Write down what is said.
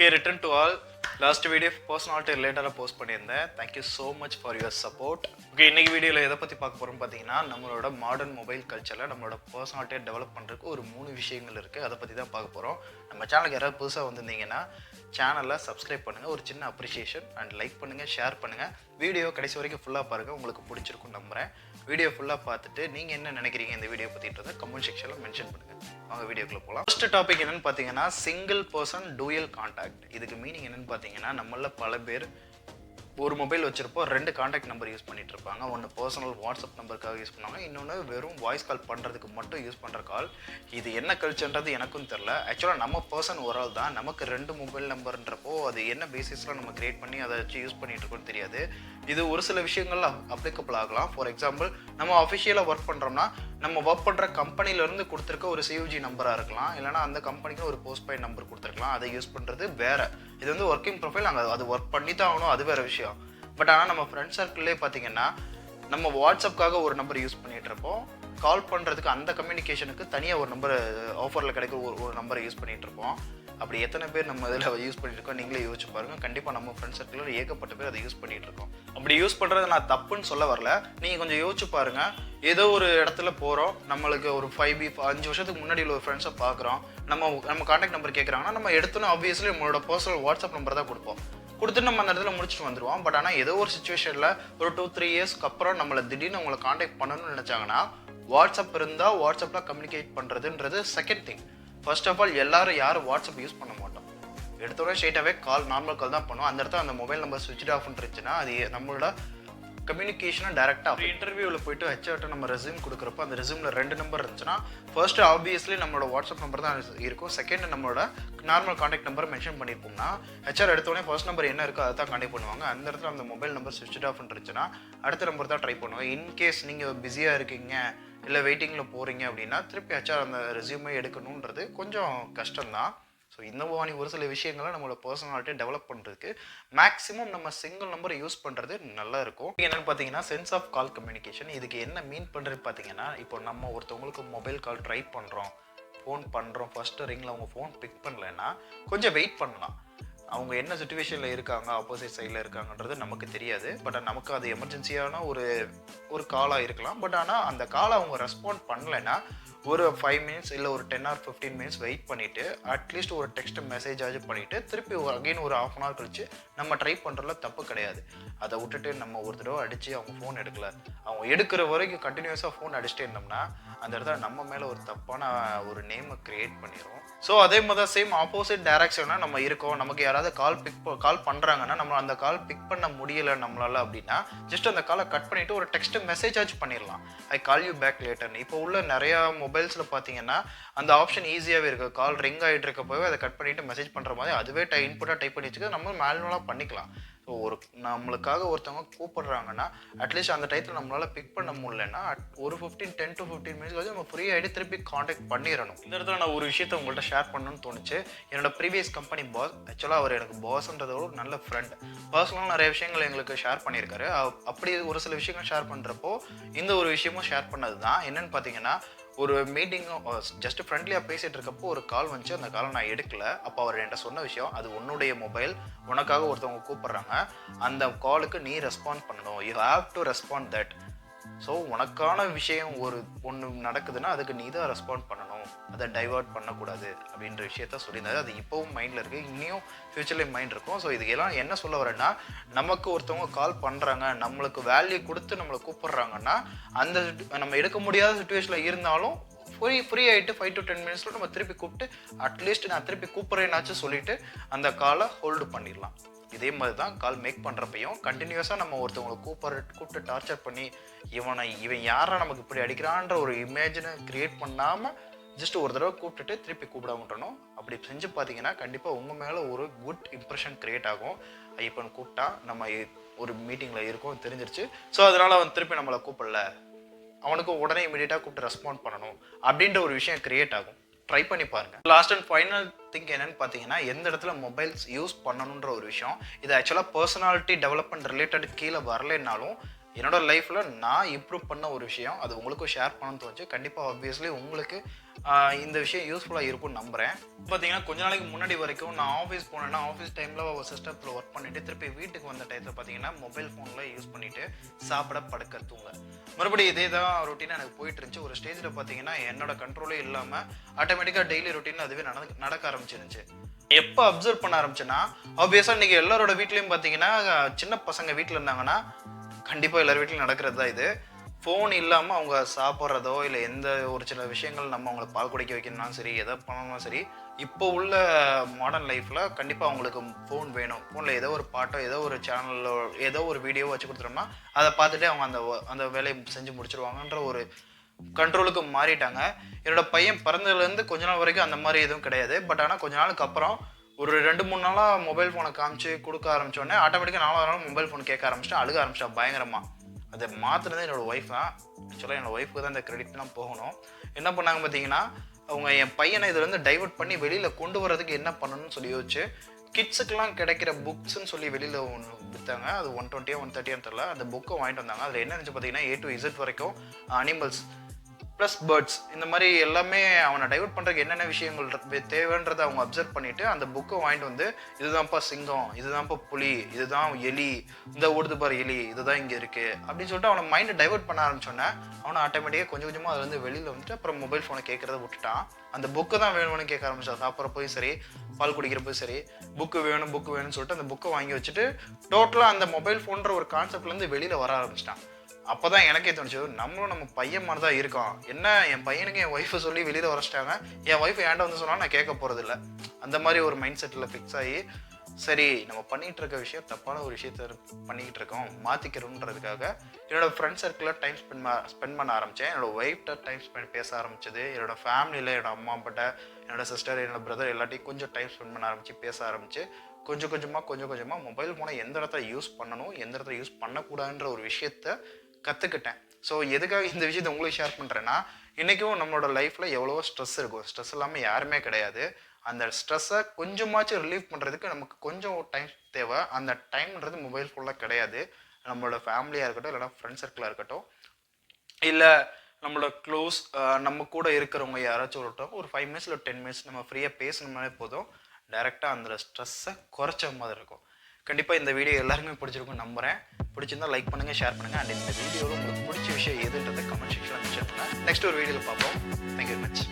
Okay, return to all. Last video personality related post பண்ணியிருந்தேன். Thank you so much for your support. Okay, இன்னைக்கு வீடியோல எதை பத்தி பார்க்க போறோம் பாத்தீங்கன்னா நம்மளோட மாடர்ன் மொபைல் கல்ச்சர்ல நம்மளோட பர்சனாலிட்டியை டெவலப் பண்றதுக்கு ஒரு 3 விஷயங்கள் இருக்கு. அதை பத்தி தான் பார்க்க போறோம். நம்ம சேனலுக்கு யாராவது புதுசா வந்திருந்தீங்கன்னா சேனலை சப்ஸ்கிரைப் பண்ணுங்க, ஒரு சின்ன அப்ரிசியேஷன் அண்ட் லைக் பண்ணுங்க, ஷேர் பண்ணுங்க. வீடியோ கடைசி வரைக்கும் ஃபுல்லா பாருங்க, உங்களுக்கு பிடிச்சிருக்கும் நம்புறேன். வீடியோ ஃபுல்லா பார்த்துட்டு நீங்க என்ன நினைக்கிறீங்க இந்த வீடியோ பத்தின்றத கமெண்ட் செக்ஷன்ல மென்ஷன் பண்ணுங்க. வாங்க வீடியோக்குள்ள போலாம். ஃபர்ஸ்ட் டாபிக் என்னன்னு பாத்தீங்கன்னா சிங்கிள் பர்சன் டூயல் கான்டாக்ட். இதுக்கு மீனிங் என்னன்னு பாத்தீங்கன்னா நம்மள பல பேர் ஒரு மொபைல் வச்சிருப்போம், 2 கான்டாக்ட் நம்பர் யூஸ் பண்ணிட்டு இருப்பாங்க. ஒன்று பர்சனல் வாட்ஸ்அப் நம்பருக்காக யூஸ் பண்ணுவாங்க, இன்னொன்று வெறும் வாய்ஸ் கால் பண்ணுறதுக்கு மட்டும் யூஸ் பண்ணுற கால். இது என்ன கல்ச்சர்ன்றது எனக்கும் தெரில. ஆக்சுவலாக நம்ம பர்சன் ஒரு ஆள் தான், நமக்கு 2 மொபைல் நம்பர்ன்றப்போ அது என்ன பேசிஸில் நம்ம கிரியேட் பண்ணி அதை வச்சு யூஸ் பண்ணிட்டு இருக்கோம்னு தெரியாது. இது ஒரு சில விஷயங்கள்ல அப்ளிகபிள் ஆகலாம். ஃபார் எக்ஸாம்பிள், நம்ம அஃபிஷியலாக ஒர்க் பண்ணுறோம்னா நம்ம ஒர்க் பண்ணுற கம்பெனிலேருந்து கொடுத்துருக்க ஒரு சியூஜி நம்பராக இருக்கலாம், இல்லைனா அந்த கம்பெனிக்கு ஒரு போஸ்ட்பெய்ட் நம்பர் கொடுத்துருக்கலாம். அதை யூஸ் பண்ணுறது வேறு. இது வந்து ஒர்க்கிங் ப்ரொஃபைல், நாங்கள் அது ஒர்க் பண்ணி தான் ஆகணும், அது வேறு விஷயம். பட் ஆனால் நம்ம ஃப்ரெண்ட் சர்க்கிள்லேயே பார்த்தீங்கன்னா நம்ம வாட்ஸ்அப்புக்காக ஒரு நம்பர் யூஸ் பண்ணிகிட்டு இருப்போம், கால் பண்ணுறதுக்கு அந்த கம்யூனிகேஷனுக்கு தனியாக ஒரு நம்பர் ஆஃபரில் கிடைக்கிற ஒரு நம்பரை யூஸ் பண்ணிகிட்டு இருப்போம். அப்படி எத்தனை பேர் நம்ம இதில் யூஸ் பண்ணிட்டு இருக்கோம் நீங்களே யோசிச்சு பாருங்கள். கண்டிப்பாக நம்ம ஃப்ரெண்ட் சர்க்கிளில் ஏகப்பட்ட பேர் அதை யூஸ் பண்ணிகிட்டு இருக்கோம். அப்படி யூஸ் பண்ணுறது நான் தப்புன்னு சொல்ல வரல, நீங்கள் கொஞ்சம் யோசிச்சு பாருங்கள். ஏதோ ஒரு இடத்துல போகிறோம், நம்மளுக்கு ஒரு 5 வருஷத்துக்கு முன்னாடி உள்ள ஒரு ஃப்ரெண்ட்ஸை பார்க்குறோம், நம்ம கான்டாக்ட் நம்பர் கேட்குறாங்கன்னா நம்ம எடுத்தோன்னா ஆப்வியஸ்லி நம்மளோட பர்சனல் வாட்ஸ்அப் நம்பர் தான் கொடுத்துட்டு நம்ம அந்த இடத்துல முடிச்சுட்டு வந்துடுவோம். பட் ஆனால் ஏதோ ஒரு சுச்சுவேஷனில் ஒரு 2-3 இயர்ஸ்க்கு அப்புறம் நம்மளை திடீர்னு அவங்களை கான்டாக்ட் பண்ணணும்னு நினச்சாங்கன்னா வாட்ஸ்அப் இருந்தால் வாட்ஸ்அப்பில் கம்யூனிகேட் பண்ணுறதுன்றது second thing. First of all யாரும் வாட்ஸ்அப் யூஸ் பண்ண மாட்டோம், எடுத்தோடனே ஸ்ட்ரெயிட்டாகவே நார்மல் கால் தான் பண்ணுவோம். அந்த இடத்துல அந்த மொபைல் நம்பர் சுவிட்ச் ஆஃப் இருந்துச்சுன்னா அது நம்மளோட கம்யூனிகேஷனை டேரெக்டாக இன்டர்வியூவில் போயிட்டு ஹெச்ஆர்ட்ட நம்ம ரெஸ்யூம் கொடுக்குறப்போ அந்த ரெஸ்யூமில் 2 நம்பர் இருந்துச்சுன்னா ஃபர்ஸ்ட் ஆப்வியஸ்லி நம்மளோட வாட்ஸ்அப் நம்பர் தான் இருக்கும், செகண்ட் நம்மளோட நார்மல் கான்டாக்ட் நம்பர் மென்ஷன் பண்ணியிருப்போம்னா ஹெச்ஆர் எடுத்தோடனே ஃபர்ஸ்ட் நம்பர் என்ன இருக்கோ அதை தான் கான்டாக்ட் பண்ணுவாங்க. அந்த இடத்துல அந்த மொபைல் நம்பர் சுவிட்ச் ஆஃப் இருந்துச்சுன்னா அடுத்த நம்பர் தான் ட்ரை பண்ணுவாங்க. இன்கேஸ் நீங்கள் பிஸியாக இருக்கீங்க இல்லை வெயிட்டிங்கில் போகிறீங்க அப்படின்னா திருப்பி ஹெச்ஆர் அந்த ரெஸ்யூமே எடுக்கணுன்றது கொஞ்சம் கஷ்டம்தான். ஸோ இந்த மாதிரி ஒரு சில விஷயங்களை நம்மளோட பர்சனாலிட்டியை டெவலப் பண்ணுறதுக்கு மேக்ஸிமம் நம்ம சிங்கிள் நம்பரை யூஸ் பண்ணுறது நல்லா இருக்கும். என்னென்னு பார்த்தீங்கன்னா சென்ஸ் ஆஃப் கால் கம்யூனிகேஷன். இதுக்கு என்ன மீன் பண்ணுறது பார்த்தீங்கன்னா, இப்போ நம்ம ஒருத்தவங்களுக்கு மொபைல் கால் ட்ரை பண்ணுறோம், ஃபோன் பண்ணுறோம், ஃபஸ்ட்டு ரிங்கில் அவங்க ஃபோன் பிக் பண்ணலைன்னா கொஞ்சம் வெயிட் பண்ணலாம். அவங்க என்ன சுச்சுவேஷனில் இருக்காங்க, ஆப்போசிட் சைடில் இருக்காங்கன்றது நமக்கு தெரியாது. பட் நமக்கு அது எமர்ஜென்சியான ஒரு காலாக இருக்கலாம். பட் ஆனால் அந்த காலை அவங்க ரெஸ்பாண்ட் பண்ணலைன்னா ஒரு 5 மினிட்ஸ் இல்லை ஒரு 10 or 15 மினிட்ஸ் வெயிட் பண்ணிவிட்டு அட்லீஸ்ட் ஒரு டெக்ஸ்ட் மெசேஜாச்சும் பண்ணிவிட்டு திருப்பி அகைன் ஒரு 1/2 hour கழிச்சு நம்ம ட்ரை பண்ணுறதுல தப்பு கிடையாது. அதை விட்டுட்டு நம்ம ஒரு தடவை அடித்து அவங்க ஃபோன் எடுக்கலை, அவங்க எடுக்கிற வரைக்கும் கண்டினியூஸாக ஃபோன் அடிச்சுட்டே இருந்தோம்னா அந்த இடத்துல நம்ம மேலே ஒரு தப்பான ஒரு நேமை க்ரியேட் பண்ணிடும். ஸோ அதே மாதிரி தான் சேம் ஆப்போசிட் டைரக்ஷனாக நம்ம இருக்கோம், நமக்கு யாராவது கால் பண்ணுறாங்கன்னா நம்ம அந்த கால் பிக் பண்ண முடியலை நம்மளால அப்படின்னா ஜஸ்ட் அந்த காலை கட் பண்ணிவிட்டு ஒரு டெக்ஸ்ட் மெசேஜாச்சும் பண்ணிடலாம், ஐ கால் யூ பேக் லேட்டர்னு. இப்போ உள்ள நிறையா மொபைல்ஸில் பார்த்தீங்கன்னா அந்த ஆப்ஷன் ஈஸியாகவே இருக்குது. கால் ரிங் ஆகிட்டு இருக்க போய் அதை கட் பண்ணிவிட்டு மெசேஜ் பண்ணுற மாதிரி அதுவே இன்புட்டாக டைப் பண்ணி வச்சுக்க நம்ம மேனுவலாக பண்ணிக்கலாம். ஸோ நம்மளுக்காக ஒருத்தவங்க கூப்பிடுறாங்கன்னா அட்லீஸ்ட் அந்த டயத்தில் நம்மளால் பிக் பண்ண முடியலன்னா ஒரு 10 to 15 மினிட்ஸ் வந்து நம்ம ஃப்ரீ ஆகிட்டு திருப்பி காண்டாக்ட் பண்ணிடணும். இந்த இடத்துல நான் ஒரு விஷயத்தை உங்கள்கிட்ட ஷேர் பண்ணணும்னு தோணுச்சு. என்னோட ப்ரீவியஸ் கம்பெனி பாஸ், ஆக்சுவலாக அவர் எனக்கு பாஸ்ன்றத ஒரு நல்ல ஃப்ரெண்ட், பர்சனலாக நிறைய விஷயங்கள் எங்களுக்கு ஷேர் பண்ணியிருக்காரு. அப்படி ஒரு சில விஷயங்கள் ஷேர் பண்ணுறப்போ இந்த ஒரு விஷயமும் ஷேர் பண்ணது தான். என்னென்னு பார்த்தீங்கன்னா, ஒரு மீட்டிங்கும் ஜஸ்ட் ஃப்ரெண்ட்லியாக பேசிகிட்டு இருக்கப்போ ஒரு கால் வந்துச்சு, அந்த காலை நான் எடுக்கல. அப்போ அவர் என்கிட்ட சொன்ன விஷயம், அது உன்னுடைய மொபைல், உனக்காக ஒருத்தவங்க கூப்பிட்றாங்க, அந்த காலுக்கு நீ ரெஸ்பாண்ட் பண்ணணும், you have to respond that. So உனக்கான விஷயம் ஒன்று நடக்குதுன்னா அதுக்கு நீ தான் ரெஸ்பாண்ட் பண்ணணும், அதை டைவர்ட் பண்ணக்கூடாது அப்படின்ற விஷயத்த சொல்லியிருந்தாரு. அது இப்போவும் மைண்டில் இருக்குது, இன்னும் ஃப்யூச்சர்லேயும் மைண்ட் இருக்கும். ஸோ இதுக்கெல்லாம் என்ன சொல்ல வரேன்னா, நமக்கு ஒருத்தவங்க கால் பண்ணுறாங்க, நம்மளுக்கு வேல்யூ கொடுத்து நம்மளை கூப்பிட்றாங்கன்னா அந்த நம்ம எடுக்க முடியாத சுச்சுவேஷனில் இருந்தாலும் ஃப்ரீ ஆகிட்டு 5 to 10 மினிட்ஸில் நம்ம திருப்பி கூப்பிட்டு அட்லீஸ்ட் நான் திருப்பி கூப்பிட்றேன்னாச்சும் சொல்லிவிட்டு அந்த காலை ஹோல்டு பண்ணிடலாம். இதே மாதிரி தான் கால் மேக் பண்ணுறப்பையும் கண்டினியூஸாக நம்ம ஒருத்தவங்களை கூப்பிட்டு டார்ச்சர் பண்ணி இவன் யாரா நமக்கு இப்படி அடிக்கிறான்ற ஒரு இமேஜினை க்ரியேட் பண்ணாமல் ஜஸ்ட் ஒரு தடவை கூப்பிட்டுட்டு திருப்பி கூப்பிட விட்டணும். அப்படி செஞ்சு பார்த்தீங்கன்னா கண்டிப்பாக உங்கள் மேலே ஒரு குட் இம்ப்ரெஷன் க்ரியேட் ஆகும். ஐயப்பன் கூப்பிட்டா நம்ம ஒரு மீட்டிங்கில் இருக்கோம் தெரிஞ்சிருச்சு, ஸோ அதனால் அவன் திருப்பி நம்மளை கூப்பிடல, அவனுக்கு உடனே இமீடியட்டாக கூப்பிட்டு ரெஸ்பாண்ட் பண்ணணும் அப்படின்ற ஒரு விஷயம் க்ரியேட் ஆகும். ட்ரை பண்ணி பாருங்க. லாஸ்ட் அண்ட் ஃபைனல் திங்க் என்னன்னு பார்த்தீங்கன்னா, எந்த இடத்துல மொபைல்ஸ் யூஸ் பண்ணணுன்ற ஒரு விஷயம். இது ஆக்சுவலாக பர்சனாலிட்டி டெவலப்மெண்ட் ரிலேட்டட் கீழே வரலைன்னாலும் என்னோட லைஃப்பில் நான் இம்ப்ரூவ் பண்ண ஒரு விஷயம், அது உங்களுக்கும் ஷேர் பண்ணணும்னு தோணுச்சு. கண்டிப்பாக ஆப்வியஸ்லி உங்களுக்கு இந்த விஷயம் யூஸ்ஃபுல்லாக இருக்கும்னு நம்புகிறேன். பார்த்தீங்கன்னா கொஞ்ச நாளைக்கு முன்னாடி வரைக்கும் நான் ஆஃபீஸ் போனேன்னா ஆஃபீஸ் டைமில் ஒரு சிஸ்டத்தில் ஒர்க் பண்ணிவிட்டு திருப்பி வீட்டுக்கு வந்த டயத்தில் பார்த்தீங்கன்னா மொபைல் ஃபோனில் யூஸ் பண்ணிவிட்டு சாப்பிட படுக்க தூங்க மறுபடியும் இதே தான் ரொட்டீனாக எனக்கு போயிட்டு இருந்துச்சு. ஒரு ஸ்டேஜில் பார்த்தீங்கன்னா என்னோட கண்ட்ரோலே இல்லாமல் ஆட்டோமேட்டிக்காக டெய்லி ரொட்டீனில் அதுவே நடக்க ஆரம்பிச்சிருந்துச்சு. எப்போ அப்சர்வ் பண்ண ஆரம்பிச்சேன்னா ஆப்வியஸாக இன்றைக்கி எல்லாரோட வீட்லேயும் பார்த்தீங்கன்னா சின்ன பசங்க வீட்டில் இருந்தாங்கன்னா கண்டிப்பாக எல்லார் வீட்லையும் நடக்கிறது தான் இது. ஃபோன் இல்லாமல் அவங்க சாப்பிட்றதோ இல்லை எந்த ஒரு சில விஷயங்கள் நம்ம அவங்கள பால் குடிக்க வைக்கணும்னாலும் சரி, எதை பண்ணணும்னாலும் சரி, இப்போ உள்ள மாடர்ன் லைஃப்பில் கண்டிப்பாக அவங்களுக்கு ஃபோன் வேணும். ஃபோனில் ஏதோ ஒரு பாட்டோ ஏதோ ஒரு சேனலோ ஏதோ ஒரு வீடியோவோ வச்சு கொடுத்துட்டோம்னா அதை பார்த்துட்டு அவங்க அந்த வேலையை செஞ்சு முடிச்சிருவாங்கன்ற ஒரு கண்ட்ரோலுக்கு மாறிட்டாங்க. என்னோட பையன் பிறந்ததுலேருந்து கொஞ்ச நாள் வரைக்கும் அந்த மாதிரி எதுவும் கிடையாது. பட் ஆனால் கொஞ்ச நாளுக்கு அப்புறம் ஒரு 2-3 நாளாக மொபைல் ஃபோனை காமிச்சு கொடுக்க ஆரம்பித்தோடனே ஆட்டோமேட்டிக்காக 4 நாள் மொபைல் ஃபோன் கேட்க ஆரம்பிச்சிட்டேன், அழுக ஆரம்பிச்சிட்டேன் பயங்கரமாக. அதை மாற்றினது என்னோடய ஒய்ஃப் தான். ஆக்சுவலாக என்னோடய ஒய்ஃபுக்கு தான் இந்த கிரெடிட்லாம் போகணும். என்ன பண்ணாங்க பார்த்தீங்கன்னா, அவங்க என் பையனை இதுலேருந்து டைவர்ட் பண்ணி வெளியில் கொண்டு வரதுக்கு என்ன பண்ணணும்னு சொல்லி யோசிச்சு கிட்ஸுக்கெலாம் கிடைக்கிற புக்ஸ்ன்னு சொல்லி வெளியில் ஒன்று விற்றாங்க. அது 120 130 தெரில. அந்த புக்கை வாங்கிட்டு வந்தாங்க. அதில் என்ன இருந்துச்சு பார்த்தீங்கன்னா A to Z வரைக்கும் அனிமல்ஸ் ப்ளஸ் பேர்ட்ஸ் இந்த மாதிரி எல்லாமே அவனை டைவர்ட் பண்ணுறதுக்கு என்னென்ன விஷயங்கள் தேவைன்றதை அவங்க அப்சர்வ் பண்ணிவிட்டு அந்த புக்கை வாங்கிட்டு வந்து இதுதான்ப்பா சிங்கம், இதுதான்ப்பா புலி, இதுதான் எலி, இந்த ஓடுது பாரு எலி, இதுதான் இங்கே இருக்குது அப்படின்னு சொல்லிட்டு அவனை மைண்டை டைவர்ட் பண்ண ஆரம்பிச்சோன்னே அவனை ஆட்டோமேட்டிக்காக கொஞ்சம் கொஞ்சமாக அதில் வந்து வெளியில் வந்துட்டு அப்புறம் மொபைல் ஃபோனை கேட்குறத விட்டுட்டான். அந்த புக்கை தான் வேணும்னு கேட்க ஆரம்பிச்சான். சாப்பிட்றப்போயும் சரி, பால் குடிக்கிறப்போயும் சரி, புக்கு வேணும்னு சொல்லிட்டு அந்த புக்கை வாங்கி வச்சுட்டு டோட்டலாக அந்த மொபைல் ஃபோன்ற ஒரு கான்செப்ட்லேருந்து வெளியில் வர ஆரம்பிச்சிட்டான். அப்போ தான் எனக்கே தோணுச்சு, நம்மளும் நம்ம பையன் மாதிரி தான் இருக்கோம். என்ன என் பையனுக்கு என் ஒய்ஃபை சொல்லி வெளியில் வரைச்சிட்டாங்க, என் ஒய்ஃபை ஏன்டா வந்து சொன்னால் நான் கேட்க போகிறதில்ல. அந்த மாதிரி ஒரு மைண்ட் செட்டில் ஃபிக்ஸ் ஆகி சரி நம்ம பண்ணிகிட்டு இருக்க விஷயம் தப்பான ஒரு விஷயத்த பண்ணிக்கிட்டு இருக்கோம், மாற்றிக்கிறோன்றதுக்காக என்னோடய ஃப்ரெண்ட் சர்க்கிளில் டைம் ஸ்பெண்ட் பண்ண ஆரம்பித்தேன். என்னோடய ஒய்ஃப்ட்ட டைம் ஸ்பெண்ட் பேச ஆரம்பிச்சது. என்னோடய ஃபேமிலியில் என்னோடய அம்மா அப்பாட்ட, என்னோடய சிஸ்டர், என்னோடய பிரதர் எல்லாத்தையும் கொஞ்சம் டைம் ஸ்பெண்ட் பண்ண ஆரம்பித்து பேச ஆரம்பித்து கொஞ்சம் கொஞ்சமாக மொபைல் ஃபோனை எந்த இடத்துல யூஸ் பண்ணணும், எந்த இடத்துல யூஸ் பண்ணக்கூடாதுன்ற ஒரு விஷயத்த கற்றுக்கிட்டேன். ஸோ எதுக்காக இந்த விஷயத்தை உங்களுக்கு ஷேர் பண்ணுறேன்னா, இன்றைக்கும் நம்மளோட லைஃப்பில் எவ்வளவோ ஸ்ட்ரெஸ் இருக்கும். ஸ்ட்ரெஸ் இல்லாமல் யாருமே கிடையாது. அந்த ஸ்ட்ரெஸ்ஸை கொஞ்சமாச்சும் ரிலீவ் பண்ணுறதுக்கு நமக்கு கொஞ்சம் டைம் தேவை. அந்த டைம்ன்றது மொபைல் ஃபோனில் கிடையாது. நம்மளோட ஃபேமிலியாக இருக்கட்டும், இல்லைனா ஃப்ரெண்ட் சர்க்கிளாக இருக்கட்டும், இல்லை நம்மளோட க்ளோஸ் நம்ம கூட இருக்கிறவங்க யாராச்சும் ஒரு 5 மினிட்ஸ் இல்லை 10 மினிட்ஸ் நம்ம ஃப்ரீயாக பேசணும்னாலே போதும், டைரெக்டாக அந்த ஸ்ட்ரெஸ்ஸை குறைச்ச மாதிரி இருக்கும். கண்டிப்பாக இந்த வீடியோ எல்லாருக்குமே பிடிச்சிருக்கும்னு நம்புகிறேன். பிடிச்சிருந்தா லைக் பண்ணுங்கள், ஷேர் பண்ணுங்கள். அண்ட் இந்த வீடியோவில் உங்களுக்கு பிடிச்ச விஷயம் எதுன்றதை கமெண்ட் செக்ஷனில் மென்ஷன் பண்ணுங்கள். நெக்ஸ்ட் ஒரு வீடியோவில் பார்ப்போம். Thank you very much.